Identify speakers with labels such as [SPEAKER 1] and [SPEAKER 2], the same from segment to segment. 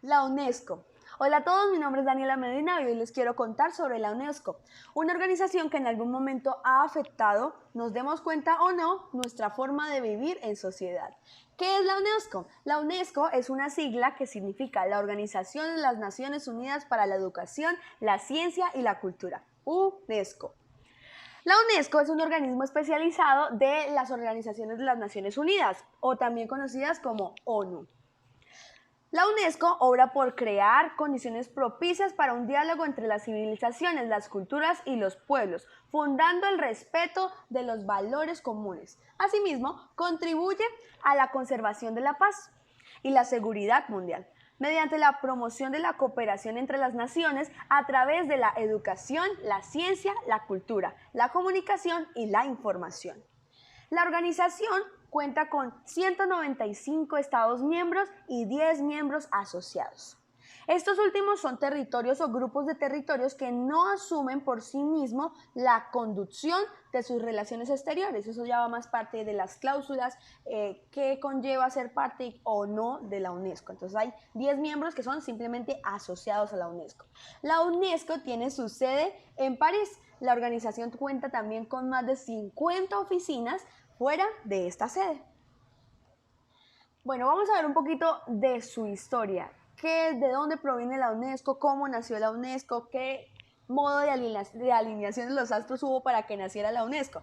[SPEAKER 1] La UNESCO. Hola a todos, mi nombre es Daniela Medina y hoy les quiero contar sobre la UNESCO, una organización que en algún momento ha afectado, nos demos cuenta o no, nuestra forma de vivir en sociedad. ¿Qué es la UNESCO? La UNESCO es una sigla que significa la Organización de las Naciones Unidas para la Educación, la Ciencia y la Cultura, UNESCO. La UNESCO es un organismo especializado de las organizaciones de las Naciones Unidas, o también conocidas como ONU. La UNESCO obra por crear condiciones propicias para un diálogo entre las civilizaciones, las culturas y los pueblos, fundando el respeto de los valores comunes. Asimismo, contribuye a la conservación de la paz y la seguridad mundial, mediante la promoción de la cooperación entre las naciones a través de la educación, la ciencia, la cultura, la comunicación y la información. La organización cuenta con 195 Estados miembros y 10 miembros asociados. Estos últimos son territorios o grupos de territorios que no asumen por sí mismos la conducción de sus relaciones exteriores. Eso ya va más parte de las cláusulas que conlleva ser parte o no de la UNESCO. Entonces hay 10 miembros que son simplemente asociados a la UNESCO. La UNESCO tiene su sede en París. La organización cuenta también con más de 50 oficinas fuera de esta sede. Bueno, vamos a ver un poquito de su historia. ¿De dónde proviene la UNESCO? ¿Cómo nació la UNESCO? ¿Qué modo de alineación de los astros hubo para que naciera la UNESCO?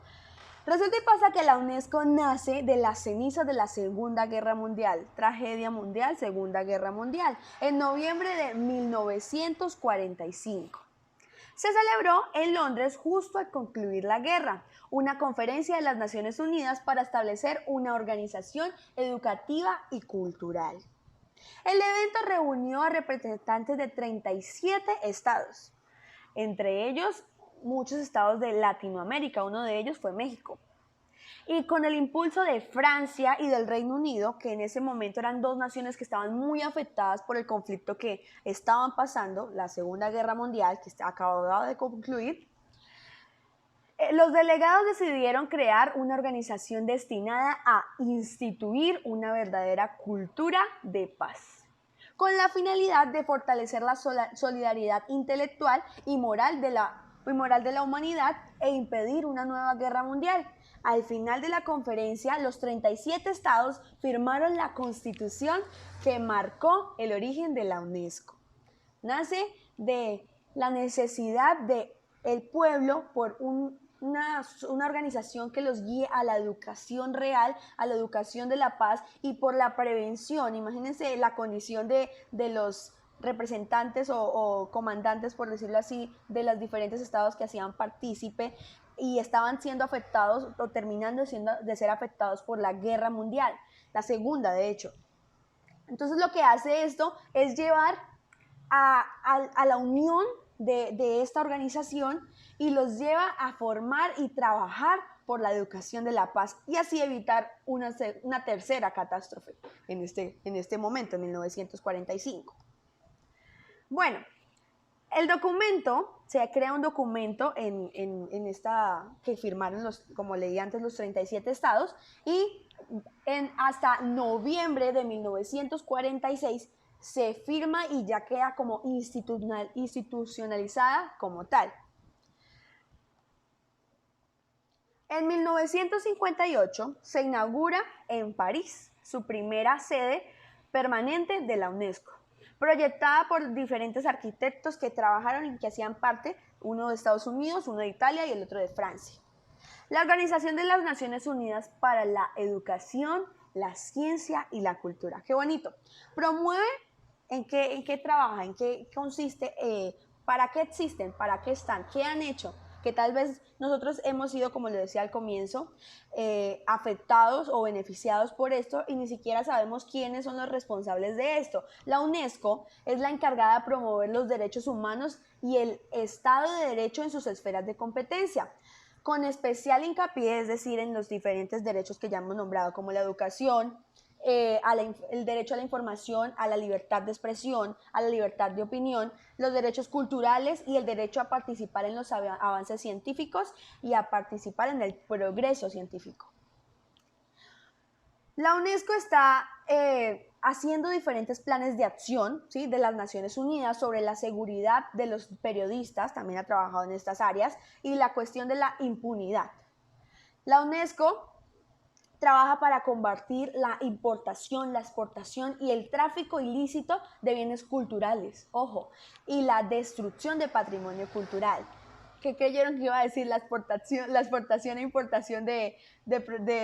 [SPEAKER 1] Resulta y pasa que la UNESCO nace de las cenizas de la Segunda Guerra Mundial, tragedia mundial, Segunda Guerra Mundial, en noviembre de 1945. Se celebró en Londres justo al concluir la guerra, una conferencia de las Naciones Unidas para establecer una organización educativa y cultural. El evento reunió a representantes de 37 estados, entre ellos muchos estados de Latinoamérica, uno de ellos fue México. Y con el impulso de Francia y del Reino Unido, que en ese momento eran dos naciones que estaban muy afectadas por el conflicto que estaban pasando, la Segunda Guerra Mundial, que acababa de concluir, los delegados decidieron crear una organización destinada a instituir una verdadera cultura de paz, con la finalidad de fortalecer la solidaridad intelectual y moral de la humanidad e impedir una nueva guerra mundial. Al final de la conferencia, los 37 estados firmaron la constitución que marcó el origen de la UNESCO. Nace de la necesidad del pueblo por una organización que los guíe a la educación real, a la educación de la paz y por la prevención. Imagínense la condición de los representantes o comandantes, por decirlo así, de los diferentes estados que hacían partícipe y estaban siendo afectados o terminando de ser afectados por la guerra mundial, la segunda de hecho. Entonces lo que hace esto es llevar a la unión de esta organización y los lleva a formar y trabajar por la educación de la paz y así evitar una tercera catástrofe en este momento, en 1945. Bueno, el documento, se crea un documento que firmaron, como leí antes, los 37 estados y hasta noviembre de 1946 se firma y ya queda como institucionalizada como tal. En 1958 se inaugura en París su primera sede permanente de la UNESCO, proyectada por diferentes arquitectos que trabajaron y que hacían parte, uno de Estados Unidos, uno de Italia y el otro de Francia. La Organización de las Naciones Unidas para la Educación, la Ciencia y la Cultura. ¡Qué bonito! Promueve en qué trabaja, en qué consiste, para qué existen, para qué están, qué han hecho, que tal vez nosotros hemos sido, como le decía al comienzo, afectados o beneficiados por esto y ni siquiera sabemos quiénes son los responsables de esto. La UNESCO es la encargada de promover los derechos humanos y el Estado de Derecho en sus esferas de competencia, con especial hincapié, es decir, en los diferentes derechos que ya hemos nombrado, como la educación, el derecho a la información, a la libertad de expresión, a la libertad de opinión, los derechos culturales y el derecho a participar en los avances científicos y a participar en el progreso científico. La UNESCO está haciendo diferentes planes de acción, ¿sí?, de las Naciones Unidas sobre la seguridad de los periodistas, también ha trabajado en estas áreas, y la cuestión de la impunidad. La UNESCO trabaja para combatir la importación, la exportación y el tráfico ilícito de bienes culturales, ojo, y la destrucción de patrimonio cultural. ¿Qué creyeron que iba a decir la exportación e importación de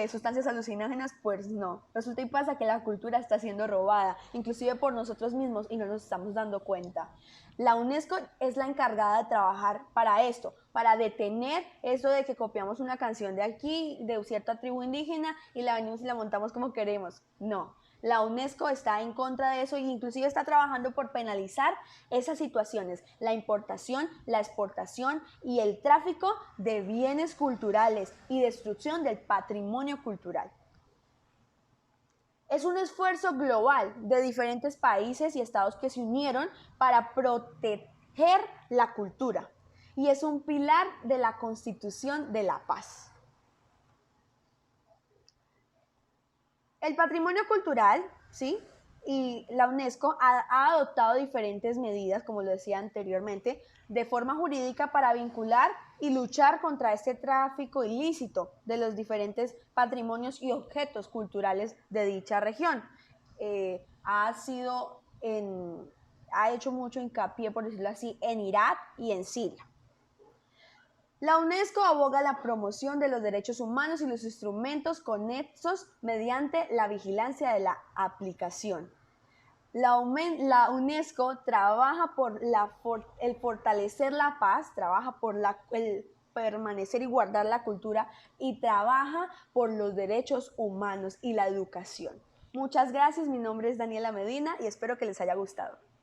[SPEAKER 1] sustancias alucinógenas? Pues no. Resulta y pasa que la cultura está siendo robada, inclusive por nosotros mismos, y no nos estamos dando cuenta. La UNESCO es la encargada de trabajar para esto, para detener eso de que copiamos una canción de aquí, de cierta tribu indígena, y la venimos y la montamos como queremos. No. La UNESCO está en contra de eso e inclusive está trabajando por penalizar esas situaciones, la importación, la exportación y el tráfico de bienes culturales y destrucción del patrimonio cultural. Es un esfuerzo global de diferentes países y estados que se unieron para proteger la cultura y es un pilar de la Constitución de la Paz. El patrimonio cultural, ¿sí?, y la UNESCO ha adoptado diferentes medidas, como lo decía anteriormente, de forma jurídica para vincular y luchar contra este tráfico ilícito de los diferentes patrimonios y objetos culturales de dicha región. Ha hecho mucho hincapié, por decirlo así, en Irak y en Siria. La UNESCO aboga la promoción de los derechos humanos y los instrumentos conexos mediante la vigilancia de la aplicación. La UNESCO trabaja por el fortalecer la paz, trabaja por el permanecer y guardar la cultura y trabaja por los derechos humanos y la educación. Muchas gracias, mi nombre es Daniela Medina y espero que les haya gustado.